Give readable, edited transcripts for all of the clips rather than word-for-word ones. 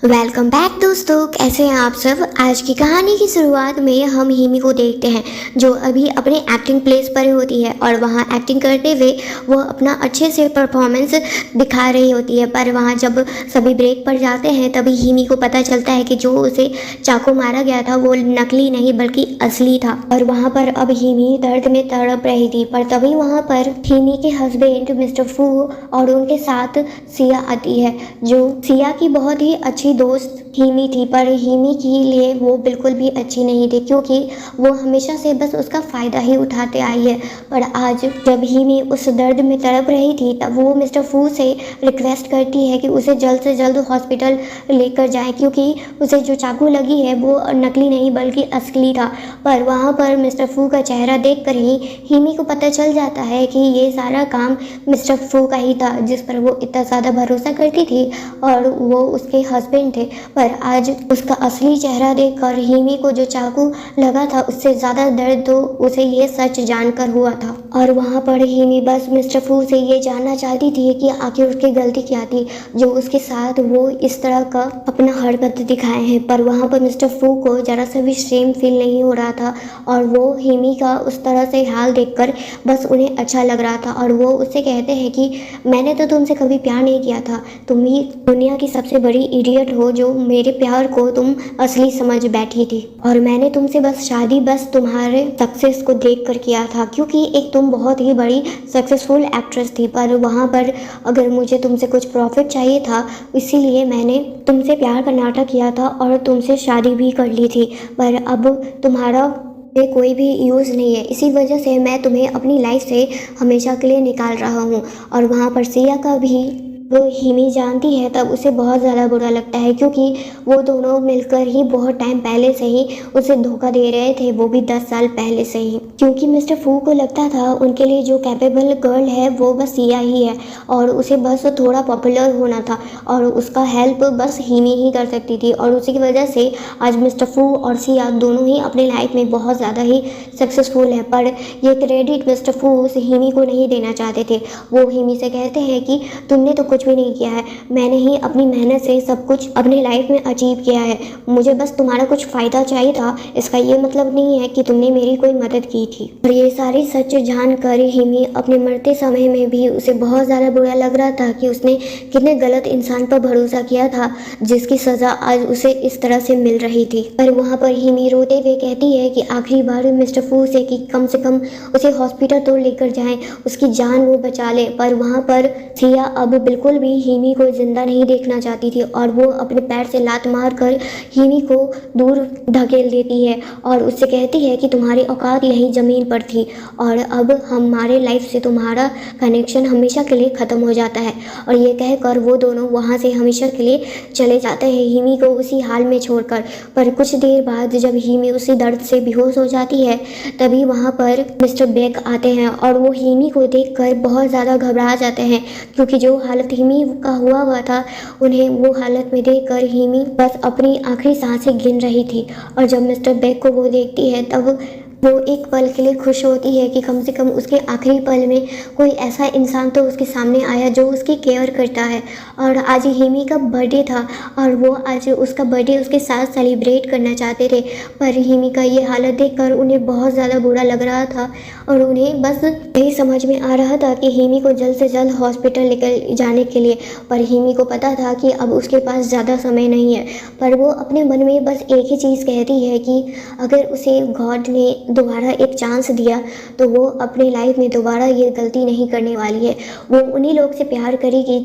Welcome back दोस्तों, कैसे हैं आप सब। आज की कहानी की शुरुआत में हम हिमी को देखते हैं जो अभी अपने एक्टिंग प्लेस पर होती है और वहाँ एक्टिंग करते हुए वो अपना अच्छे से परफॉर्मेंस दिखा रही होती है। पर वहाँ जब सभी ब्रेक पर जाते हैं तभी हिमी को पता चलता है कि जो उसे चाकू मारा गया था वो नकली नहीं बल्कि असली था। और वहाँ पर अब हिमी दर्द में तड़प रही थी। पर तभी वहाँ पर हिमी के हस्बैंड मिस्टर फू और उनके साथ सिया आती है जो सिया की बहुत ही अच्छी दोस्त हिमी थी। पर हिमी के लिए वो बिल्कुल भी अच्छी नहीं थी क्योंकि वो हमेशा से बस उसका फ़ायदा ही उठाते आई है। पर आज जब हिमी उस दर्द में तड़प रही थी तब वो मिस्टर फू से रिक्वेस्ट करती है कि उसे जल्द से जल्द हॉस्पिटल लेकर जाएं क्योंकि उसे जो चाकू लगी है वो नकली नहीं बल्कि असली था। पर वहाँ पर मिस्टर फू का चेहरा देखकर ही हिमी को पता चल जाता है कि ये सारा काम मिस्टर फू का ही था जिस पर वो इतना ज़्यादा भरोसा करती थी और वो उसके हस्बैंड थे। पर आज उसका असली चेहरा देखकर हिमी को जो चाकू लगा था उससे ज़्यादा दर्द तो उसे ये सच जानकर हुआ था। और वहाँ पर हिमी बस मिस्टर फू से ये जानना चाहती थी कि आखिर उसकी गलती क्या थी जो उसके साथ वो इस तरह का अपना हरकत दिखाए हैं। पर वहाँ पर मिस्टर फू को ज़रा सा भी शेम फील नहीं हो रहा था और वो हिमी का उस तरह से हाल देखकर बस उन्हें अच्छा लग रहा था। और वो उससे कहते हैं कि मैंने तो तुमसे कभी प्यार नहीं किया था, तुम ही दुनिया की सबसे बड़ी इडियट हो जो मेरे प्यार को तुम असली समझ बैठी थी। और मैंने तुमसे बस शादी बस तुम्हारे सक्सेस को देख कर किया था क्योंकि एक तुम बहुत ही बड़ी सक्सेसफुल एक्ट्रेस थी। पर वहाँ पर अगर मुझे तुमसे कुछ प्रॉफिट चाहिए था इसीलिए मैंने तुमसे प्यार का नाटक किया था और तुमसे शादी भी कर ली थी। पर अब तुम्हारा कोई भी यूज़ नहीं है, इसी वजह से मैं तुम्हें अपनी लाइफ से हमेशा के लिए निकाल रहा हूँ। और वहाँ पर सिया का भी वो हिमी जानती है तब उसे बहुत ज़्यादा बुरा लगता है क्योंकि वो दोनों मिलकर ही बहुत टाइम पहले से ही उसे धोखा दे रहे थे, वो भी 10 साल पहले से ही। क्योंकि मिस्टर फू को लगता था उनके लिए जो कैपेबल गर्ल है वो बस सिया ही है और उसे बस थोड़ा पॉपुलर होना था और उसका हेल्प बस हिमी ही कर सकती थी। और उसी की वजह से आज मिस्टर फू और सिया दोनों ही अपनी लाइफ में बहुत ज़्यादा ही सक्सेसफुल है। पर ये क्रेडिट मिस्टर फू हिमी को नहीं देना चाहते थे। वो हिमी से कहते हैं कि तुमने तो कुछ भी नहीं किया है, मैंने ही अपनी मेहनत से सब कुछ अपनी लाइफ में अचीव किया है, मुझे बस तुम्हारा कुछ फ़ायदा चाहिए था, इसका ये मतलब नहीं है कि तुमने मेरी कोई मदद की थी। और ये सारी सच जानकर हिमी अपने मरते समय में भी उसे बहुत ज़्यादा बुरा लग रहा था कि उसने कितने गलत इंसान पर भरोसा किया था जिसकी सज़ा आज उसे इस तरह से मिल रही थी। पर वहाँ पर हिमी रोते हुए कहती है कि आखिरी बार मिस्टर फू से कि कम से कम उसे हॉस्पिटल तो लेकर जाएं, उसकी जान वो बचा ले। पर वहाँ पर सिया अब बिल्कुल भी हिमी को जिंदा नहीं देखना चाहती थी और वो अपने पैर से लात मार कर हिमी को दूर धकेल देती है और उससे कहती है कि तुम्हारी औकात यहीं ज़मीन पर थी और अब हमारे लाइफ से तुम्हारा कनेक्शन हमेशा के लिए ख़त्म हो जाता है। और ये कहकर वो दोनों वहाँ से हमेशा के लिए चले जाते हैं हिमी को उसी हाल में छोड़कर। पर कुछ देर बाद जब हिमी उसी दर्द से बेहोश हो जाती है तभी वहाँ पर मिस्टर बेक आते हैं और वो हिमी को देखकर बहुत ज़्यादा घबरा जाते हैं क्योंकि जो हालत हिमी का हुआ था उन्हें वो हालत में देखकर हिमी बस अपनी आखिरी सांसें गिन रही थी। और जब मिस्टर बेक को वो देखती है तब वो एक पल के लिए खुश होती है कि कम से कम उसके आखिरी पल में कोई ऐसा इंसान तो उसके सामने आया जो उसकी केयर करता है। और आज हिमी का बर्थडे था और वो आज उसका बर्थडे उसके साथ सेलिब्रेट करना चाहते थे। पर हिमी का ये हालत देखकर उन्हें बहुत ज़्यादा बुरा लग रहा था और उन्हें बस यही समझ में आ रहा था कि हिमी को जल्द से जल्द हॉस्पिटल लेकर जाने के लिए। पर हिमी को पता था कि अब उसके पास ज़्यादा समय नहीं है। पर वो अपने मन में बस एक ही चीज़ कहती है कि अगर उसे गॉड ने दोबारा एक चांस दिया तो वो अपनी लाइफ में दोबारा ये गलती नहीं करने वाली है। वो उन्हीं लोग से प्यार करेगी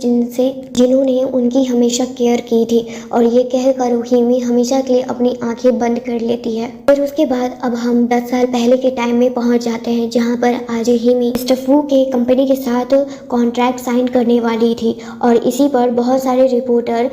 जिन्होंने उनकी हमेशा केयर की थी। और ये कहकर हिमी हमेशा के लिए अपनी आंखें बंद कर लेती है। फिर उसके बाद अब हम 10 साल पहले के टाइम में पहुंच जाते हैं जहां पर आज हिमी मिस्टर फू के कंपनी के साथ कॉन्ट्रैक्ट साइन करने वाली थी। और इसी पर बहुत सारे रिपोर्टर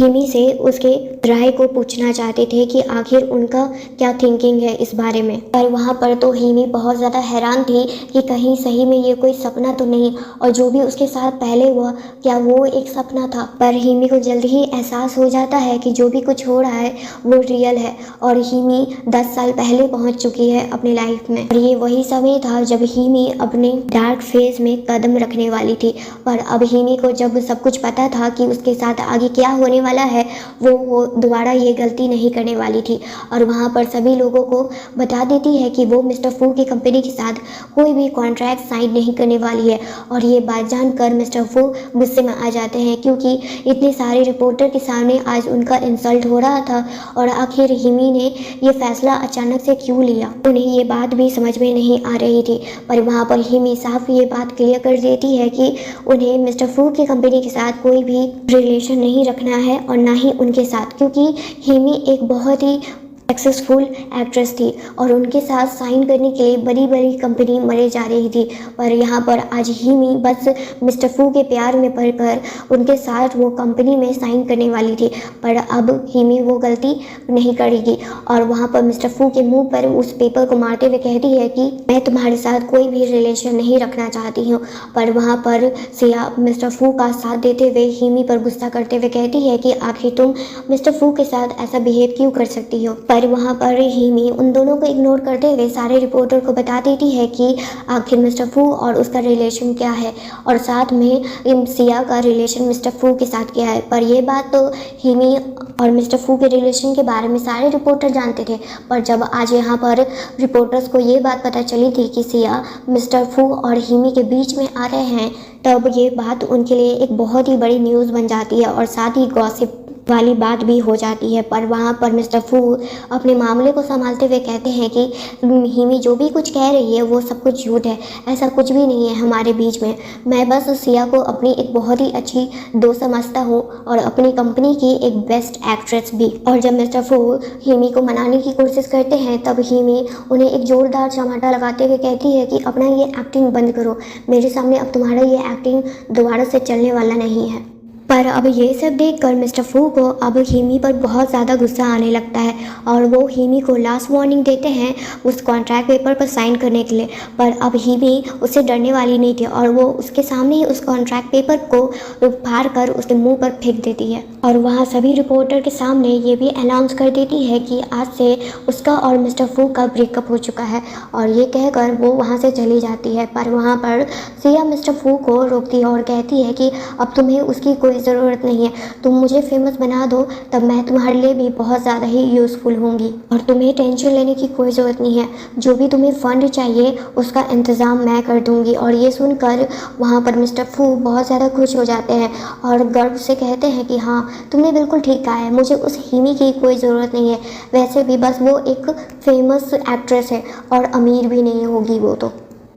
हिमी से उसके राय को पूछना चाहते थे कि आखिर उनका क्या थिंकिंग है इस बारे में। पर वहाँ पर तो हिमी बहुत ज़्यादा हैरान थी कि कहीं सही में ये कोई सपना तो नहीं, और जो भी उसके साथ पहले हुआ क्या वो एक सपना था। पर हिमी को जल्द ही एहसास हो जाता है कि जो भी कुछ हो रहा है वो रियल है, और हिमी 10 साल पहले पहुंच चुकी है अपनी लाइफ में। और ये वही समय था जब हिमी अपने डार्क फेज में कदम रखने वाली थी। पर अब हिमी को जब सब कुछ पता था कि उसके साथ आगे क्या होने वाला है, वो दोबारा ये गलती नहीं करने वाली थी, और वहाँ पर सभी लोगों को बता देती है कि वो मिस्टर फू की कंपनी के साथ कोई भी कॉन्ट्रैक्ट साइन नहीं करने वाली है। और ये बात जानकर मिस्टर फू गुस्से में आ जाते हैं, क्योंकि इतने सारे रिपोर्टर के सामने आज उनका इंसल्ट हो रहा था, और आखिर हिमी ने ये फैसला अचानक से क्यों लिया, उन्हें ये बात भी समझ में नहीं आ रही थी। पर वहाँ पर हिमी साफ ये बात क्लियर कर देती है कि उन्हें मिस्टर फू की कंपनी के साथ कोई भी रिलेशन नहीं रखना है, और ना ही उनके साथ, क्योंकि हिमी एक बहुत ही सक्सेसफुल एक्ट्रेस थी और उनके साथ साइन करने के लिए बड़ी बड़ी कंपनी मरे जा रही थी। पर यहाँ पर आज हिमी बस मिस्टर फू के प्यार में पड़कर उनके साथ वो कंपनी में साइन करने वाली थी। पर अब हिमी वो गलती नहीं करेगी, और वहाँ पर मिस्टर फू के मुंह पर उस पेपर को मारते हुए कहती है कि मैं तुम्हारे साथ कोई भी रिलेशन नहीं रखना चाहती हूँ। पर वहाँ पर सिया मिस्टर फू का साथ देते हुए हिमी पर गुस्सा करते हुए कहती है कि आखिर तुम मिस्टर फू के साथ ऐसा बिहेव क्यों कर सकती हो। पर वहाँ पर हिमी उन दोनों को इग्नोर करते हुए सारे रिपोर्टर को बता देती है कि आखिर मिस्टर फू और उसका रिलेशन क्या है, और साथ में सिया का रिलेशन मिस्टर फू के साथ क्या है। पर ये बात तो हिमी और मिस्टर फू के रिलेशन के बारे में सारे रिपोर्टर जानते थे, पर जब आज यहाँ पर रिपोर्टर्स को ये बात पता चली थी कि सिया मिस्टर फू और हिमी के बीच में आ रहे हैं, तब ये बात उनके लिए एक बहुत ही बड़ी न्यूज़ बन जाती है, और साथ ही गॉसिप वाली बात भी हो जाती है। पर वहाँ पर मिस्टर फू अपने मामले को संभालते हुए कहते हैं कि हिमी जो भी कुछ कह रही है वो सब कुछ झूठ है, ऐसा कुछ भी नहीं है हमारे बीच में। मैं बस सिया को अपनी एक बहुत ही अच्छी दोस्त समझता हूँ, और अपनी कंपनी की एक बेस्ट एक्ट्रेस भी। और जब मिस्टर फू हिमी को मनाने की कोशिश करते हैं, तब हिमी उन्हें एक जोरदार चमाटा लगाते हुए कहती है कि अपना ये एक्टिंग बंद करो, मेरे सामने अब तुम्हारा ये एक्टिंग दोबारा से चलने वाला नहीं है। पर अब ये सब देखकर मिस्टर फू को अब हिमी पर बहुत ज़्यादा गुस्सा आने लगता है, और वो हिमी को लास्ट वार्निंग देते हैं उस कॉन्ट्रैक्ट पेपर पर साइन करने के लिए। पर अब हिमी उससे डरने वाली नहीं थी, और वो उसके सामने ही उस कॉन्ट्रैक्ट पेपर को फाड़ कर उसके मुंह पर फेंक देती है, और वहाँ सभी रिपोर्टर के सामने ये भी अनाउंस कर देती है कि आज से उसका और मिस्टर फू का ब्रेकअप हो चुका है, और ये कहकर वो वहाँ से चली जाती है। पर वहाँ पर सिया मिस्टर फू को रोकती है और कहती है कि अब तुम्हें उसकी कोई ज़रूरत नहीं है, तुम मुझे फेमस बना दो, तब मैं तुम्हारे लिए भी बहुत ज़्यादा ही यूज़फुल होंगी, और तुम्हें टेंशन लेने की कोई ज़रूरत नहीं है, जो भी तुम्हें फ़ंड चाहिए उसका इंतज़ाम मैं कर दूंगी। और ये सुनकर वहाँ पर मिस्टर फू बहुत ज़्यादा खुश हो जाते हैं और गर्व से कहते हैं कि हाँ तुमने बिल्कुल ठीक कहा है, मुझे उस हिमी की कोई ज़रूरत नहीं है, वैसे भी बस वो एक फेमस एक्ट्रेस है और अमीर भी नहीं होगी वो तो।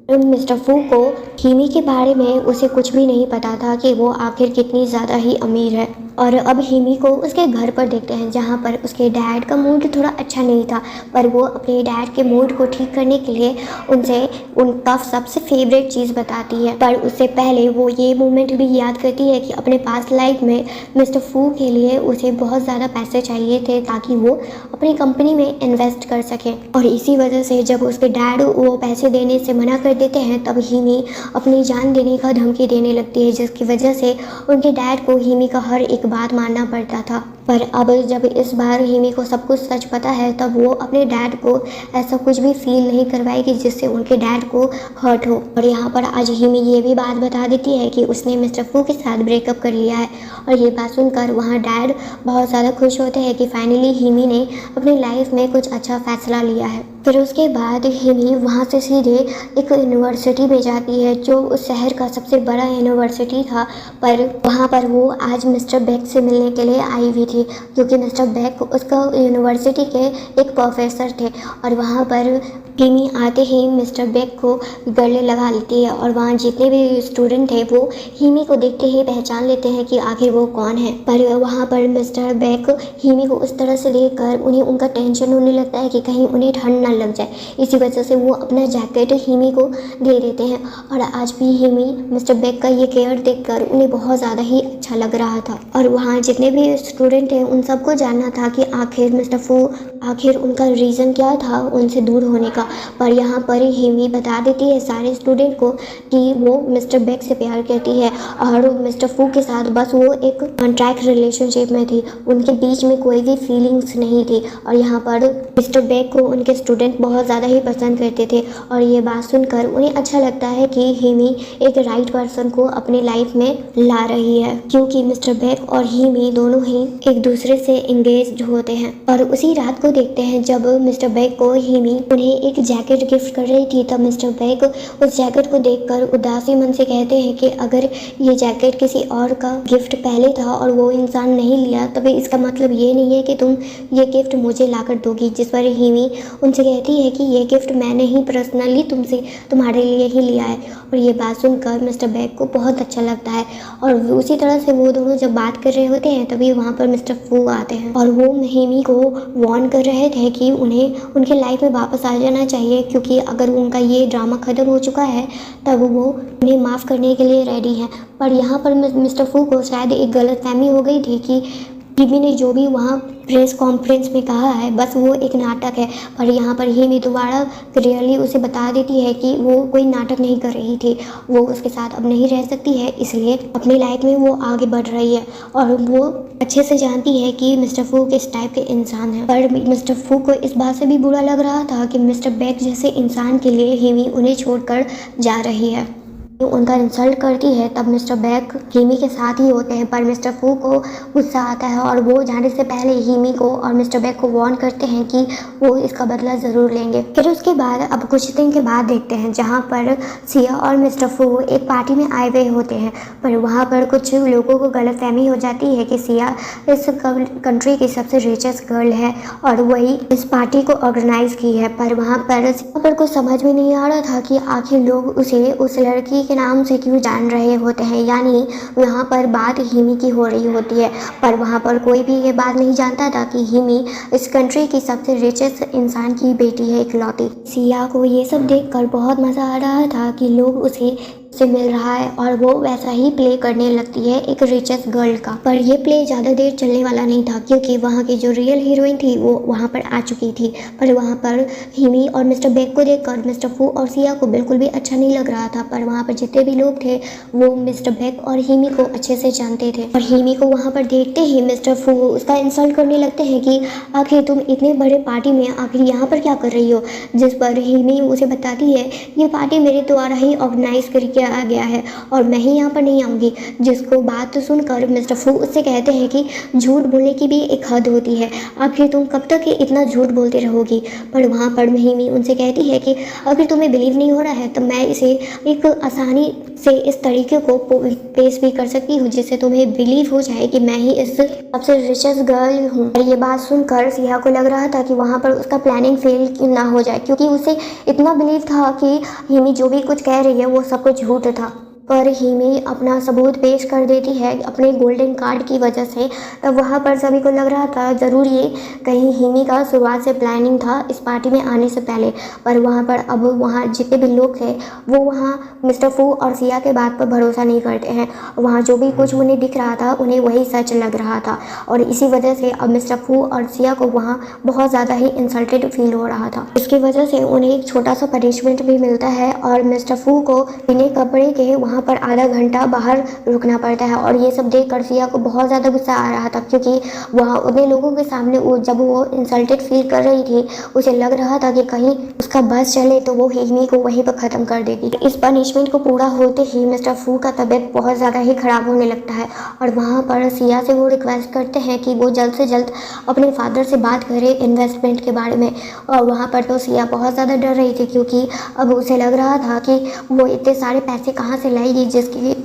मिस्टर फू को हिमी के बारे में उसे कुछ भी नहीं पता था कि वो आखिर कितनी ज़्यादा ही अमीर है। और अब हिमी को उसके घर पर देखते हैं, जहाँ पर उसके डैड का मूड थोड़ा अच्छा नहीं था, पर वो अपने डैड के मूड को ठीक करने के लिए उनसे उनका सबसे फेवरेट चीज़ बताती है। पर उससे पहले वो ये मोमेंट भी याद करती है कि अपने पास्ट लाइफ में मिस्टर फू के लिए उसे बहुत ज़्यादा पैसे चाहिए थे ताकि वो अपनी कंपनी में इन्वेस्ट कर सके, और इसी वजह से जब उसके डैड वो पैसे देने से मना कर देते हैं, तब हिमी अपनी जान देने का धमकी देने लगती है, जिसकी वजह से उनके डैड को हिमी का हर एक बात मानना पड़ता था। पर अब जब इस बार हिमी को सब कुछ सच पता है, तब वो अपने डैड को ऐसा कुछ भी फील नहीं करवाएगी जिससे उनके डैड को हर्ट हो। और यहाँ पर आज हिमी ये भी बात बता देती है कि उसने मिस्टर फू के साथ ब्रेकअप कर लिया है, और ये बात सुनकर वहाँ डैड बहुत ज़्यादा खुश होते हैं कि फाइनली हिमी ने अपनी लाइफ में कुछ अच्छा फैसला लिया है। फिर उसके बाद हिमी वहाँ से सीधे एक यूनिवर्सिटी में जाती है जो उस शहर का सबसे बड़ा यूनिवर्सिटी था। पर वहाँ पर वो आज मिस्टर बेक से मिलने के लिए आई हुई थी, क्योंकि मिस्टर बेक उसका यूनिवर्सिटी के एक प्रोफेसर थे। और वहाँ पर हिमी आते ही मिस्टर बेक को गले लगा लेती है, और वहाँ जितने भी स्टूडेंट थे वो हिमी को देखते ही पहचान लेते हैं कि आखिर वो कौन है। पर वहाँ पर मिस्टर बेक हिमी को उस तरह से देखकर उन्हें उनका टेंशन होने लगता है कि कहीं उन्हें ठंड न लग जाए, इसी वजह से वो अपना जैकेट हिमी को दे देते हैं। और आज भी हिमी मिस्टर बेक का ये केयर देखकर उन्हें बहुत ज़्यादा ही अच्छा लग रहा था, और वहाँ जितने भी स्टूडेंट हैं उन सबको जानना था कि आखिर मिस्टर फू आखिर उनका रीज़न क्या था उनसे दूर होने का। पर यहाँ पर हिमी बता देती है सारे स्टूडेंट को कि वो मिस्टर बेक से प्यार करती है और मिस्टर फू के साथ बस वो एक कॉन्ट्रैक्ट रिलेशनशिप में थी, उनके बीच में कोई भी फीलिंग्स नहीं थी। और यहाँ पर मिस्टर बेक को उनके स्टूडेंट बहुत ज़्यादा ही पसंद करते थे और ये बात सुनकर उन्हें अच्छा लगता है कि हिमी एक राइट पर्सन को अपनी लाइफ में ला रही है, क्योंकि मिस्टर बेक और हिमी दोनों ही एक दूसरे से एंगेज्ड होते हैं। और उसी रात को देखते हैं जब मिस्टर बेक को हिमी उन्हें एक जैकेट गिफ्ट कर रही थी, तब मिस्टर बेक उस जैकेट को देखकर उदासी मन से कहते हैं कि अगर ये जैकेट किसी और का गिफ्ट पहले था और वो इंसान नहीं लिया, तभी इसका मतलब ये नहीं है कि तुम ये गिफ्ट मुझे लाकर दोगी। जिस पर हिमी उनसे कहती है कि ये गिफ्ट मैंने ही पर्सनली तुमसे तुम्हारे लिए ही लिया है। और ये बात सुनकर मिस्टर बेक को बहुत अच्छा लगता है और उसी तरह से वो दोनों जब बात कर रहे होते हैं तभी वहाँ पर मिस्टर फू आते हैं और वो हिमी को वार्न कर रहे थे कि उन्हें उनके लाइफ में वापस आ जाना चाहिए, क्योंकि अगर उनका ये ड्रामा ख़त्म हो चुका है तब वो उन्हें माफ़ करने के लिए रेडी हैं। पर यहाँ पर मिस्टर फू को शायद एक गलतफहमी हो गई थी कि हिमी ने जो भी वहाँ प्रेस कॉन्फ्रेंस में कहा है बस वो एक नाटक है। पर यहाँ पर हिमी दोबारा क्लियरली उसे बता देती है कि वो कोई नाटक नहीं कर रही थी, वो उसके साथ अब नहीं रह सकती है, इसलिए अपनी लाइफ में वो आगे बढ़ रही है। और वो अच्छे से जानती है कि मिस्टर फू किस टाइप के इंसान हैं। पर मिस्टर फू को इस बात से भी बुरा लग रहा था कि मिस्टर बेक जैसे इंसान के लिए हिमी उन्हें छोड़कर जा रही है, उनका इंसल्ट करती है। तब मिस्टर बेक हिमी के साथ ही होते हैं, पर मिस्टर फू को गुस्सा आता है और वो जाने से पहले हिमी को और मिस्टर बेक को वार्न करते हैं कि वो इसका बदला ज़रूर लेंगे। फिर उसके बाद अब कुछ दिन के बाद देखते हैं जहाँ पर सिया और मिस्टर फू एक पार्टी में आए हुए होते हैं, पर वहाँ पर कुछ लोगों को गलतफहमी हो जाती है कि सिया इस कंट्री की सबसे रिचेस्ट गर्ल है और वही इस पार्टी को ऑर्गेनाइज की है। पर वहाँ पर कुछ समझ में नहीं आ रहा था कि आखिर लोग उसे उस लड़की के नाम से क्यों जान रहे होते हैं, यानी यहाँ पर बात हिमी की हो रही होती है। पर वहाँ पर कोई भी ये बात नहीं जानता था कि हिमी इस कंट्री की सबसे रिचेस्ट इंसान की बेटी है इकलौती। सिया को ये सब देखकर बहुत मज़ा आ रहा था कि लोग उसे से मिल रहा है और वो वैसा ही प्ले करने लगती है एक रिचेस्ट गर्ल का। पर ये प्ले ज़्यादा देर चलने वाला नहीं था, क्योंकि वहाँ की जो रियल हीरोइन थी वो वहाँ पर आ चुकी थी। पर वहाँ पर हिमी और मिस्टर बेक को देखकर मिस्टर फू और सिया को बिल्कुल भी अच्छा नहीं लग रहा था। पर वहाँ पर जितने भी लोग थे वो मिस्टर बेक और हिमी को अच्छे से जानते थे और हिमी को वहाँ पर देखते ही मिस्टर फू उसका इंसल्ट करने लगते हैं कि आखिर तुम इतने बड़े पार्टी में आखिर यहाँ पर क्या कर रही हो। जिस पर हिमी उसे बताती है ये पार्टी मेरे द्वारा ही ऑर्गेनाइज करके आ गया है और मैं ही यहाँ पर नहीं आऊँगी। जिसको बात सुनकर मिस्टर फू उससे कहते हैं कि झूठ बोलने की भी एक हद होती है, आखिर तुम कब तक इतना झूठ बोलती रहोगी। पर वहाँ पर हिमी उनसे कहती है कि अगर तुम्हें बिलीव नहीं हो रहा है तो मैं इसे एक आसानी से इस तरीके को पेश भी कर सकती हूँ जिससे तुम्हें बिलीव हो जाए कि मैं ही इस सबसे रिचेस्ट गर्ल हूँ। ये बात सुनकर सिया को लग रहा था कि वहाँ पर उसका प्लानिंग फेल ना हो जाए, क्योंकि उसे इतना बिलीव था कि हिमी जो भी कुछ कह रही है वो सब कुछ झूठ था। पर हिमी अपना सबूत पेश कर देती है अपने गोल्डन कार्ड की वजह से। तब वहाँ पर सभी को लग रहा था ज़रूर ये कहीं हिमी का शुरुआत से प्लानिंग था इस पार्टी में आने से पहले। पर वहाँ पर अब वहाँ जितने भी लोग थे वो वहाँ मिस्टर फू और सिया के बात पर भरोसा नहीं करते हैं। वहाँ जो भी कुछ उन्हें दिख रहा था उन्हें वही सच लग रहा था और इसी वजह से अब मिस्टर फू और सिया को वहाँ बहुत ज़्यादा ही इंसल्टेड फील हो रहा था। इसकी वजह से उन्हें एक छोटा सा पनिशमेंट भी मिलता है और मिस्टर फू को बिना कपड़े के वहाँ पर आधा घंटा बाहर रुकना पड़ता है। और ये सब देखकर सिया को बहुत ज़्यादा गुस्सा आ रहा था, क्योंकि वहाँ उतने लोगों के सामने जब वो इंसल्टेड फील कर रही थी उसे लग रहा था कि कहीं उसका बस चले तो वो हिमी को वहीं पर ख़त्म कर देगी। इस पनिशमेंट को पूरा होते ही मिस्टर फू का तबीयत बहुत ज़्यादा ही ख़राब होने लगता है और वहाँ पर सिया से वो रिक्वेस्ट करते हैं कि वो जल्द से जल्द अपने फादर से बात करे इन्वेस्टमेंट के बारे में। और वहाँ पर तो सिया बहुत ज़्यादा डर रही थी, क्योंकि अब उसे लग रहा था कि वो इतने सारे पैसे कहाँ से लाएगी जिसकी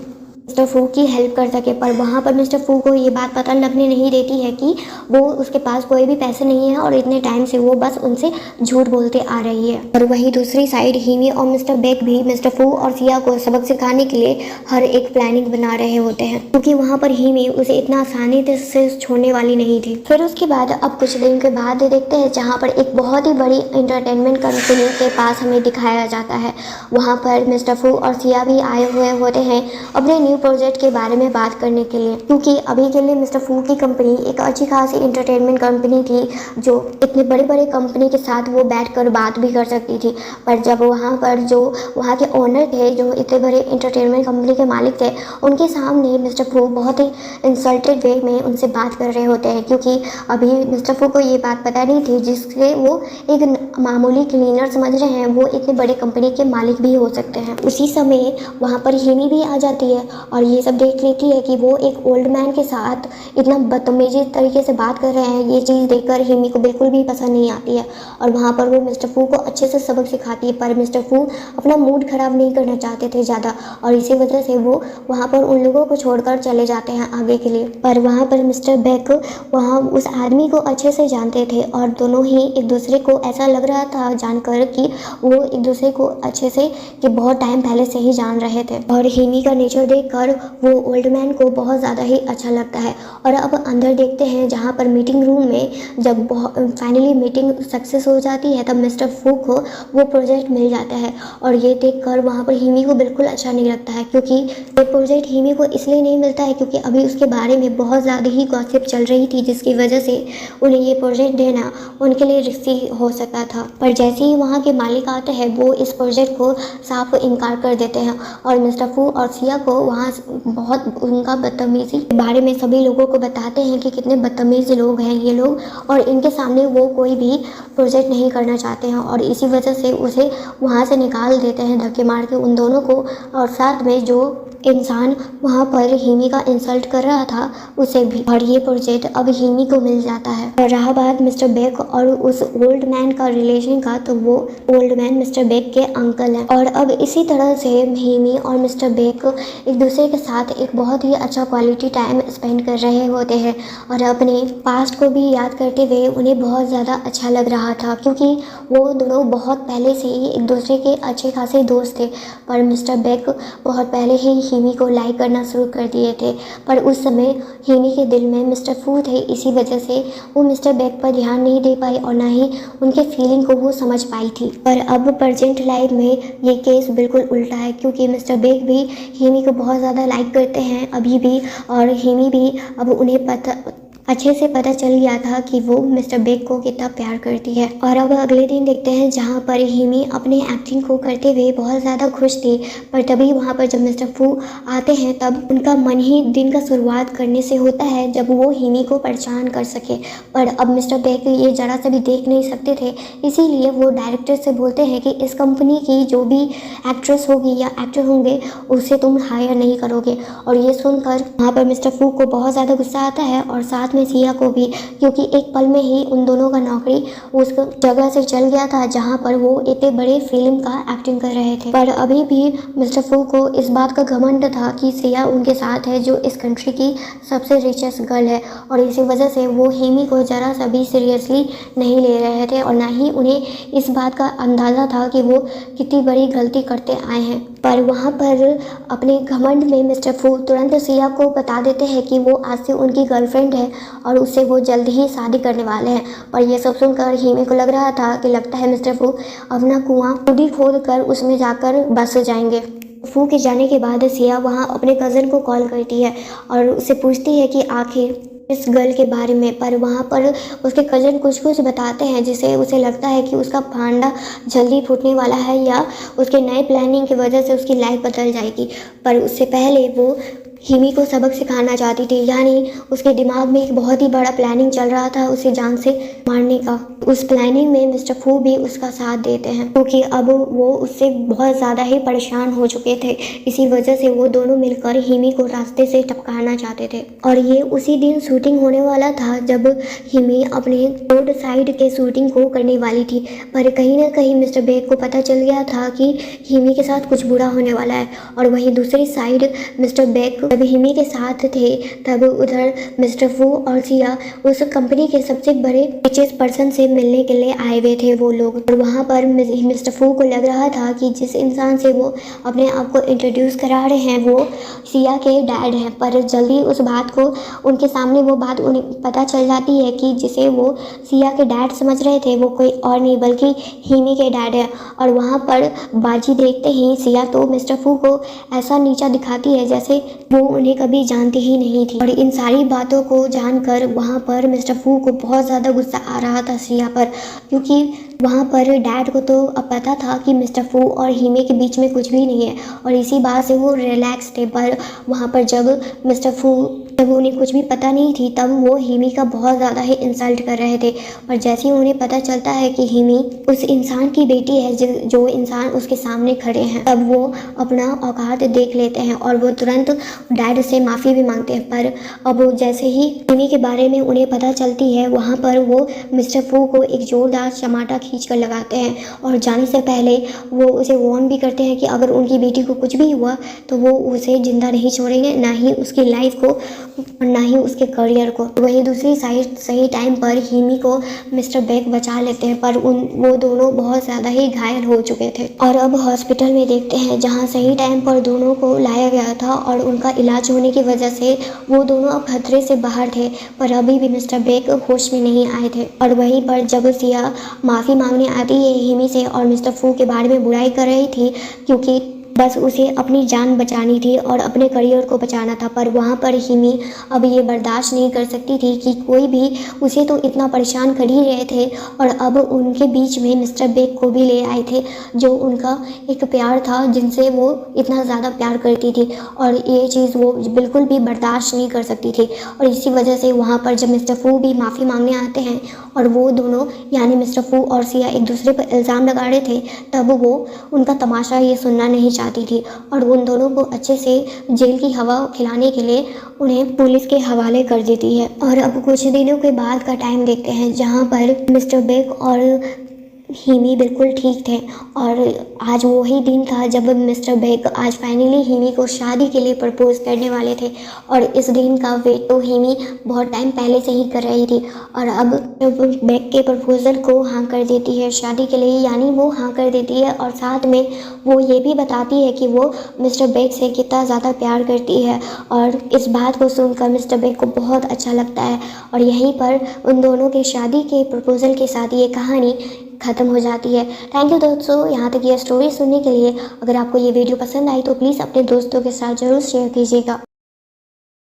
मिस्टर फू की हेल्प कर सके। पर वहाँ पर मिस्टर फू को ये बात पता लगने नहीं देती है कि वो उसके पास कोई भी पैसे नहीं है और इतने टाइम से वो बस उनसे झूठ बोलते आ रही है। और वहीं दूसरी साइड हिमी और मिस्टर बेक भी मिस्टर फू और सिया को सबक सिखाने के लिए हर एक प्लानिंग बना रहे होते हैं, क्योंकि वहाँ पर हिमी उसे इतना आसानी से छोड़ने वाली नहीं थी। फिर उसके बाद अब कुछ दिन के बाद देखते हैं जहाँ पर एक बहुत ही बड़ी एंटरटेनमेंट कंपनी के पास हमें दिखाया जाता है। वहाँ पर मिस्टर फू और सिया भी आए हुए होते हैं अपने न्यू प्रोजेक्ट के बारे में बात करने के लिए, क्योंकि अभी के लिए मिस्टर फू की कंपनी एक अच्छी खासी इंटरटेनमेंट कंपनी थी जो इतने बड़े बड़े कंपनी के साथ वो बैठकर बात भी कर सकती थी। पर जब वहाँ पर जो वहाँ के ओनर थे, जो इतने बड़े इंटरटेनमेंट कंपनी के मालिक थे, उनके सामने मिस्टर फू बहुत ही इंसल्टेड वे में उनसे बात कर रहे होते हैं, क्योंकि अभी मिस्टर फू को ये बात पता नहीं थी जिससे वो एक मामूली क्लीनर समझ रहे हैं, वो इतने बड़े कंपनी के मालिक भी हो सकते हैं। उसी समय वहाँ पर हिमी भी आ जाती है और ये सब देख लेती है कि वो एक ओल्ड मैन के साथ इतना बदतमीजी तरीके से बात कर रहे हैं। ये चीज़ देखकर हिमी को बिल्कुल भी पसंद नहीं आती है और वहाँ पर वो मिस्टर फू को अच्छे से सबक सिखाती है, पर मिस्टर फू अपना मूड ख़राब नहीं करना चाहते थे ज़्यादा, और इसी वजह से वो वहाँ पर उन लोगों को छोड़कर चले जाते हैं आगे के लिए। पर वहाँ पर मिस्टर बेक वहाँ उस आदमी को अच्छे से जानते थे और दोनों ही एक दूसरे को ऐसा लग रहा था जानकर कि वो एक दूसरे को अच्छे से कि बहुत टाइम पहले से ही जान रहे थे। और हिमी का नेचर देखकर वो ओल्ड मैन को बहुत ज़्यादा ही अच्छा लगता है। और अब अंदर देखते हैं जहाँ पर मीटिंग रूम में जब फाइनली मीटिंग सक्सेस हो जाती है, तब मिस्टर फू को वो प्रोजेक्ट मिल जाता है और ये देखकर वहाँ पर हिमी को बिल्कुल अच्छा नहीं लगता है, क्योंकि ये प्रोजेक्ट हिमी को इसलिए नहीं मिलता है क्योंकि अभी उसके बारे में बहुत ज़्यादा ही गॉसिप चल रही थी, जिसकी वजह से उन्हें ये प्रोजेक्ट देना उनके लिए रिस्की हो सकता था। पर जैसे ही वहाँ के मालिक आते हैं, वो इस प्रोजेक्ट को साफ इनकार कर देते हैं और मिस्टर फू और सिया को वहाँ बहुत उनका बदतमीजी के बारे में सभी लोगों को बताते हैं कि कितने बदतमीज लोग हैं ये लोग, और इनके सामने वो कोई भी प्रोजेक्ट नहीं करना चाहते हैं और इसी वजह से उसे वहाँ से निकाल देते हैं धक्के मार के उन दोनों को, और साथ में जो इंसान वहाँ पर हिमी का इंसल्ट कर रहा था उसे भी। और ये प्रोजेक्ट अब हिमी को मिल जाता है। और रहा बात मिस्टर बेक और उस ओल्ड मैन का रिलेशन का, तो वो ओल्ड मैन मिस्टर बेक के अंकल हैं। और अब इसी तरह से हिमी और मिस्टर बेक एक दूसरे के साथ एक बहुत ही अच्छा क्वालिटी टाइम स्पेंड कर रहे होते हैं और अपने पास्ट को भी याद करते हुए उन्हें बहुत ज़्यादा अच्छा लग रहा था, क्योंकि वो दोनों बहुत पहले से ही एक दूसरे के अच्छे खासे दोस्त थे। पर मिस्टर बेक बहुत पहले ही हिमी को लाइक करना शुरू कर दिए थे, पर उस समय हिमी के दिल में मिस्टर फू थे, इसी वजह से वो मिस्टर बेक पर ध्यान नहीं दे पाई और ना ही उनके फीलिंग को वो समझ पाई थी। पर अब प्रेजेंट लाइफ में ये केस बिल्कुल उल्टा है, क्योंकि मिस्टर बेक भी हिमी को बहुत ज़्यादा लाइक करते हैं अभी भी, और हिमी भी अब उन्हें अच्छे से पता चल गया था कि वो मिस्टर बेक को कितना प्यार करती है। और अब अगले दिन देखते हैं जहाँ पर हिमी अपने एक्टिंग को करते हुए बहुत ज़्यादा खुश थी, पर तभी वहाँ पर जब मिस्टर फू आते हैं तब उनका मन ही दिन का शुरुआत करने से होता है जब वो हिमी को पहचान कर सके। पर अब मिस्टर बेक ये ज़रा सा भी देख नहीं सकते थे, इसीलिए वो डायरेक्टर से बोलते हैं कि इस कंपनी की जो भी एक्ट्रेस होगी या एक्टर होंगे उसे तुम हायर नहीं करोगे। और ये सुनकर वहाँ पर मिस्टर फू को बहुत ज़्यादा गुस्सा आता है और साथ में सिया को भी, क्योंकि एक पल में ही उन दोनों का नौकरी उस जगह से चल गया था जहां पर वो इतने बड़े फिल्म का एक्टिंग कर रहे थे। पर अभी भी मिस्टर फू को इस बात का घमंड था कि सिया उनके साथ है जो इस कंट्री की सबसे रिचेस्ट गर्ल है, और इसी वजह से वो हिमी को ज़रा सा भी सीरियसली नहीं ले रहे थे और ना ही उन्हें इस बात का अंदाज़ा था कि वो कितनी बड़ी गलती करते आए हैं। पर वहाँ पर अपने घमंड में मिस्टर फू तुरंत सिया को बता देते हैं कि वो आज से उनकी गर्लफ्रेंड है और उससे वो जल्द ही शादी करने वाले हैं। पर यह सब सुनकर हिमी को लग रहा था कि लगता है मिस्टर फू अपना कुआं खुद ही खोद कर उसमें जाकर बस जाएंगे। फू के जाने के बाद सिया वहाँ अपने कज़न को कॉल करती है और उससे पूछती है कि आखिर इस गर्ल के बारे में। पर वहाँ पर उसके कज़न कुछ बताते हैं जिससे उसे लगता है कि उसका फांडा जल्दी फूटने वाला है या उसके नए प्लानिंग की वजह से उसकी लाइफ बदल जाएगी। पर उससे पहले वो हिमी को सबक सिखाना चाहती थी, यानी उसके दिमाग में एक बहुत ही बड़ा प्लानिंग चल रहा था उसे जान से मारने का। उस प्लानिंग में मिस्टर फू भी उसका साथ देते हैं, क्योंकि अब वो उससे बहुत ज़्यादा ही परेशान हो चुके थे। इसी वजह से वो दोनों मिलकर हिमी को रास्ते से टपकाना चाहते थे। और ये उसी दिन शूटिंग होने वाला था जब हिमी अपने रोड साइड के शूटिंग को करने वाली थी। पर कहीं ना कहीं मिस्टर बेक को पता चल गया था कि हिमी के साथ कुछ बुरा होने वाला है, और वहीं दूसरी साइड मिस्टर बेक जब हिमी के साथ थे तब उधर मिस्टर फू और सिया उस कंपनी के सबसे बड़े रिचेस्ट पर्सन से मिलने के लिए आए हुए थे वो लोग। और वहाँ पर मिस्टर फू को लग रहा था कि जिस इंसान से वो अपने आप को इंट्रोड्यूस करा रहे हैं वो सिया के डैड हैं, पर जल्दी उस बात को उनके सामने वो बात उन्हें पता चल जाती है कि जिसे वो सिया के डैड समझ रहे थे वो कोई और नहीं बल्कि हिमी के डैड है। और वहाँ पर बाजी देखते ही सिया तो मिस्टर फू को ऐसा नीचा दिखाती है जैसे वो उन्हें कभी जानती ही नहीं थी। और इन सारी बातों को जानकर वहाँ पर मिस्टर फू को बहुत ज़्यादा गुस्सा आ रहा था सिया पर, क्योंकि वहाँ पर डैड को तो अब पता था कि मिस्टर फू और हिमे के बीच में कुछ भी नहीं है और इसी बात से वो रिलैक्स थे। पर वहाँ पर जब मिस्टर फू जब उन्हें कुछ भी पता नहीं थी तब वो हिमी का बहुत ज़्यादा ही इंसल्ट कर रहे थे। और जैसे ही उन्हें पता चलता है कि हिमी उस इंसान की बेटी है जो इंसान उसके सामने खड़े हैं, तब वो अपना औकात देख लेते हैं और वो तुरंत डैड से माफ़ी भी मांगते हैं। पर अब जैसे ही हिमी के बारे में उन्हें पता चलती है वहाँ पर वो मिस्टर फू को एक जोरदार चमाटा खींच कर लगाते हैं और जाने से पहले वो उसे वार्न भी करते हैं कि अगर उनकी बेटी को कुछ भी हुआ तो वो उसे ज़िंदा नहीं छोड़ेंगे, ना ही उसकी लाइफ को और ना ही उसके करियर को। वहीं दूसरी साइड सही टाइम पर हिमी को मिस्टर बेक बचा लेते हैं, पर वो दोनों बहुत ज़्यादा ही घायल हो चुके थे। और अब हॉस्पिटल में देखते हैं जहां सही टाइम पर दोनों को लाया गया था और उनका इलाज होने की वजह से वो दोनों अब खतरे से बाहर थे, पर अभी भी मिस्टर बेक होश में नहीं आए थे। और वहीं पर जब सिया माफ़ी मांगने आती है हिमी से और मिस्टर फू के बारे में बुराई कर रही थी क्योंकि बस उसे अपनी जान बचानी थी और अपने करियर को बचाना था, पर वहाँ पर हिमी अब ये बर्दाश्त नहीं कर सकती थी कि कोई भी उसे तो इतना परेशान कर ही रहे थे और अब उनके बीच में मिस्टर बेक को भी ले आए थे जो उनका एक प्यार था जिनसे वो इतना ज़्यादा प्यार करती थी और ये चीज़ वो बिल्कुल भी बर्दाश्त नहीं कर सकती थी। और इसी वजह से वहाँ पर जब मिस्टर फू भी माफ़ी मांगने आते हैं और वो दोनों यानी मिस्टर फू और सिया एक दूसरे पर इल्ज़ाम लगा रहे थे, तब वो उनका तमाशा ये सुनना नहीं चाहती थी और उन दोनों को अच्छे से जेल की हवा खिलाने के लिए उन्हें पुलिस के हवाले कर देती है। और अब कुछ दिनों के बाद का टाइम देखते हैं जहाँ पर मिस्टर बेक और हिमी बिल्कुल ठीक थे और आज वही दिन था जब मिस्टर बेक आज फाइनली हिमी को शादी के लिए प्रपोज करने वाले थे और इस दिन का वेट तो हिमी बहुत टाइम पहले से ही कर रही थी। और अब बेक के प्रपोजल को हाँ कर देती है शादी के लिए, यानी वो हाँ कर देती है और साथ में वो ये भी बताती है कि वो मिस्टर बेक से कितना ज़्यादा प्यार करती है और इस बात को सुनकर मिस्टर बेक को बहुत अच्छा लगता है। और यहीं पर उन दोनों के शादी के प्रपोजल के साथ ये कहानी ख़त्म हो जाती है। थैंक यू दोस्तों यहाँ तक ये स्टोरी सुनने के लिए। अगर आपको ये वीडियो पसंद आई तो प्लीज़ अपने दोस्तों के साथ ज़रूर शेयर कीजिएगा।